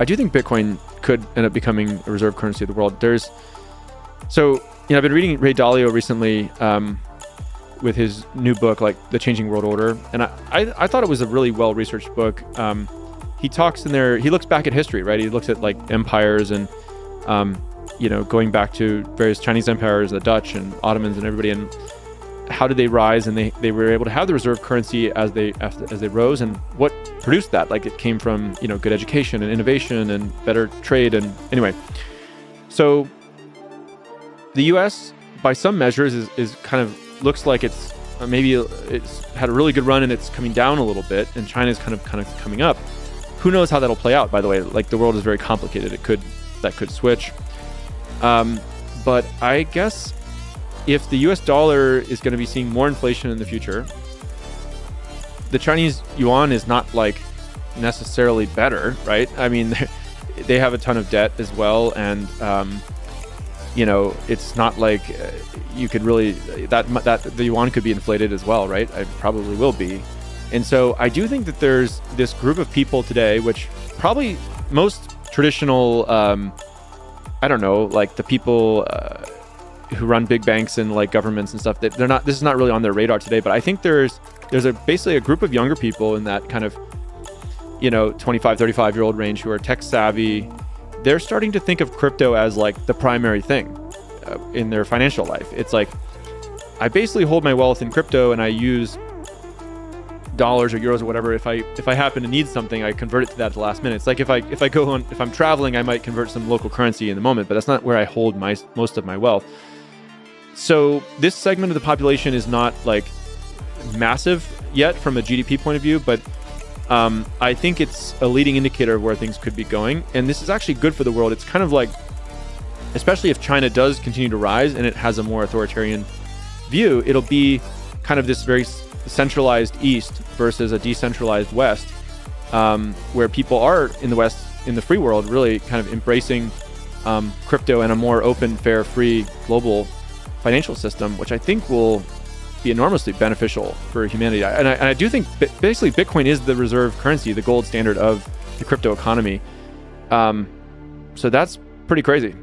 I do think Bitcoin could end up becoming a reserve currency of the world. I've been reading Ray Dalio recently with his new book, like The Changing World Order. And I thought it was a really well-researched book. He talks in there, he looks back at history, right? He looks at like empires and, going back to various Chinese empires, the Dutch and Ottomans and everybody, and how did they rise? And they were able to have the reserve currency as they rose, and what produced that? Like it came from, good education and innovation and better trade. And anyway, so the US, by some measures, is kind of looks like it's had a really good run and it's coming down a little bit, and China's kind of coming up. Who knows how that'll play out, by the way? Like the world is very complicated. That could switch. But I guess if the US dollar is going to be seeing more inflation in the future, the Chinese yuan is not like necessarily better, right? I mean, they have a ton of debt as well, and it's not like you could really that the yuan could be inflated as well, right? It probably will be. And so I do think that there's this group of people today, which probably most traditional, like the people who run big banks and like governments and stuff, that this is not really on their radar today. But I think there's basically a group of younger people in that kind of, 25, 35-year-old range who are tech savvy. They're starting to think of crypto as like the primary thing in their financial life. It's like, I basically hold my wealth in crypto and I use dollars or euros or whatever. If I happen to need something, I convert it to that at the last minute. It's like if I'm traveling, I might convert some local currency in the moment, but that's not where I hold most of my wealth. So this segment of the population is not like massive yet from a GDP point of view, but I think it's a leading indicator of where things could be going. And this is actually good for the world. It's kind of like, especially if China does continue to rise and it has a more authoritarian view, it'll be kind of this very centralized East versus a decentralized West, where people are in the West, in the free world, really kind of embracing crypto and a more open, fair, free, global financial system, which I think will be enormously beneficial for humanity. And I do think basically Bitcoin is the reserve currency, the gold standard of the crypto economy. So that's pretty crazy.